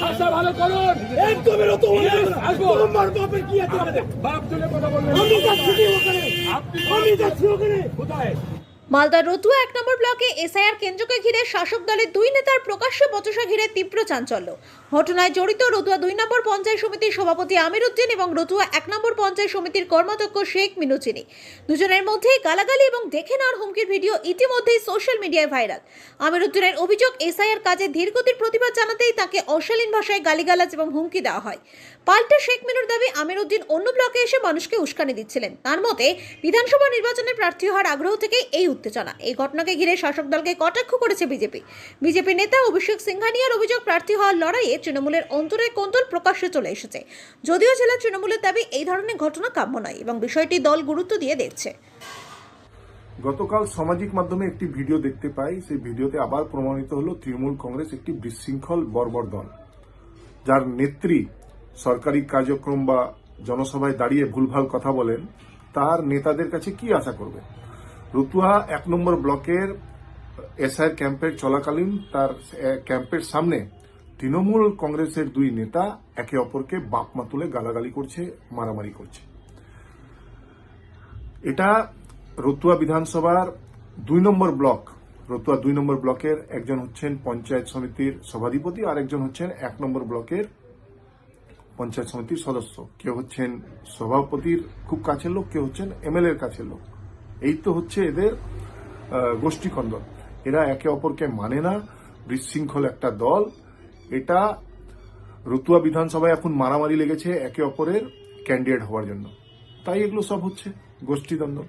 ভাষা ভালো করুন। একদমই রত তোমার বাপের কি আছে আমাদের? বাপ তুলে কথা বলবেন। আমি যাচ্ছি ওখানে, আমি যাচ্ছি ওখানে। কোথায়? মালদার রতুয়া 1 নম্বর ব্লকে এসআইআর কেন্দ্রকে ঘিরে শাসক দলের দুই নেতার প্রকাশ্য বচসা ঘিরে তীব্র চাঞ্চল্য। ঘটনায় জড়িত রতুয়া 2 নম্বর পঞ্চায়েত সমিতির সভাপতি আমির উদ্দিন এবং রতুয়া 1 নম্বর পঞ্চায়েত সমিতির কর্মাধ্যক্ষ শেখ মিনুচিনি। দুজনের মধ্যে গালাগালি এবং দেখে নেওয়ার হুমকির ভিডিও ইতিমধ্যেই সোশ্যাল মিডিয়ায় ভাইরাল। আমির উদ্দিনের অভিযোগ, এসআইআর কাজে ধীরগতির প্রতিবাদ জানাতেই তাকে অশালীন ভাষায় গালিগালাজ এবং হুমকি দেওয়া হয়। পাল্টা শেখ মিনুর দাবি, আমির উদ্দিন অন্য ব্লকে এসে মানুষকে উস্কানি দিচ্ছিলেন। তার মতে, বিধানসভা নির্বাচনে প্রার্থী হওয়ার আগ্রহ থেকেই এই উত্তেজনা। এই ঘটনাকে ঘিরে শাসক দলকে কটাক্ষ করেছে বিজেপি নেতা অভিষেক সিংহানিয়ার অভিযোগ, প্রার্থী হওয়ার লড়াইয়ে তৃণমূলের অন্তরের কোন্দল প্রকাশ্যে চলে এসেছে। যদিও জেলা তৃণমূলের দাবি এই ধরনের ঘটনা কাম্য নয় এবং বিষয়টি দল গুরুত্ব দিয়ে দেখছে। গতকাল সামাজিক মাধ্যমে একটি ভিডিও দেখতে পাই। সেই ভিডিওতে আবার প্রমাণিত হলো তৃণমূল কংগ্রেস একটি বিশৃঙ্খল বর্বর দল, যার নেত্রী সরকারি কার্যক্রম বা জনসভায় দাঁড়িয়ে ভুলভাল কথা বলেন। তার নেতাদের কাছে কি আশা করবে? রতুয়া 1 নম্বর ব্লকের এসআইআর ক্যাম্পের চলাকালীন তার ক্যাম্পের সামনে তৃণমূল কংগ্রেসের দুই নেতা একে অপরকে বাপমা তুলে গালাগালি করছে, মারামারি করছে। এটা রতুয়া বিধানসভার 2 নম্বর ব্লক। রতুয়া 2 নম্বর ব্লকের একজন হচ্ছেন পঞ্চায়েত সমিতির সভাধিপতি, আর একজন হচ্ছেন 1 নম্বর ব্লকের পঞ্চায়েত সমিতির সদস্য। কেউ হচ্ছেন সভাপতির খুব কাছের লোক, কেউ হচ্ছেন এমএলএ এর কাছের লোক। এই তো হচ্ছে এদের গোষ্ঠীকন্দল। এরা একে অপরকে মানে না, বিশৃঙ্খল একটা দল। এটা রতুয়া বিধানসভায় এখন মারামারি লেগেছে একে অপরের ক্যান্ডিডেট হওয়ার জন্য, তাই এগুলো সব হচ্ছে গোষ্ঠীদ্বন্দ্ব।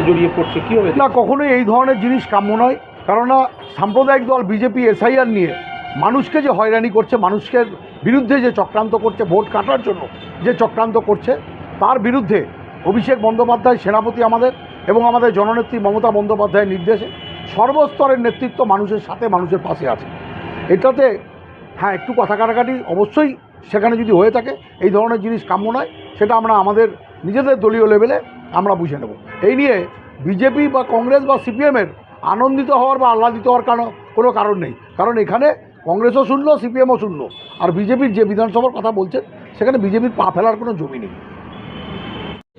জড়িয়ে পড়ছে কি হবে না, কখনোই এই ধরনের জিনিস কাম্য নয়। কেননা সাম্প্রদায়িক দল বিজেপি এসআইআর নিয়ে মানুষকে যে হয়রানি করছে, মানুষের বিরুদ্ধে যে চক্রান্ত করছে, ভোট কাটার জন্য যে চক্রান্ত করছে, তার বিরুদ্ধে অভিষেক বন্দ্যোপাধ্যায় সেনাপতি আমাদের এবং আমাদের জননেত্রী মমতা বন্দ্যোপাধ্যায়ের নির্দেশে সর্বস্তরের নেতৃত্ব মানুষের সাথে, মানুষের পাশে আছে। এটাতে হ্যাঁ, একটু কথা কাটাকাটি অবশ্যই সেখানে যদি হয়ে থাকে, এই ধরনের জিনিস কাম্য নয়। সেটা আমরা আমাদের নিজেদের দলীয় লেভেলে আমরা বুঝে নেব। এই নিয়ে বিজেপি বা কংগ্রেস বা সিপিএমের আনন্দিত হওয়ার বা আহ্লাদিত হওয়ার কোনো কারণ নেই। কারণ এখানে কংগ্রেসও শূন্য, সিপিএমও শূন্য। আর বিজেপির যে বিধানসভার কথা বলছেন, সেখানে বিজেপির পা ফেলার কোনো জমি নেই।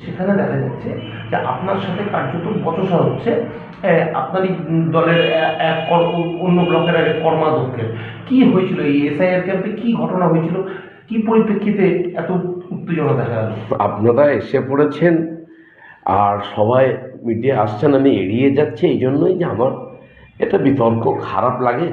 সেখানে দেখা যাচ্ছে যে আপনার সাথে কার্যত বচসা হচ্ছে আপনারই দলের অন্য ব্লকের এক কর্মাধ্যক্ষের। কি হয়েছিল এই এসআইআর ক্যাম্পে? কি ঘটনা হয়েছিল? কি পরিপ্রেক্ষিতে এত উত্তেজনা দেখা গেল? আপনারা এসে পড়েছেন আর সবাই মিডিয়া আসছেন, আমি এড়িয়ে যাচ্ছি। এই জন্যই যে আমার এটা বিতর্ক খারাপ লাগে।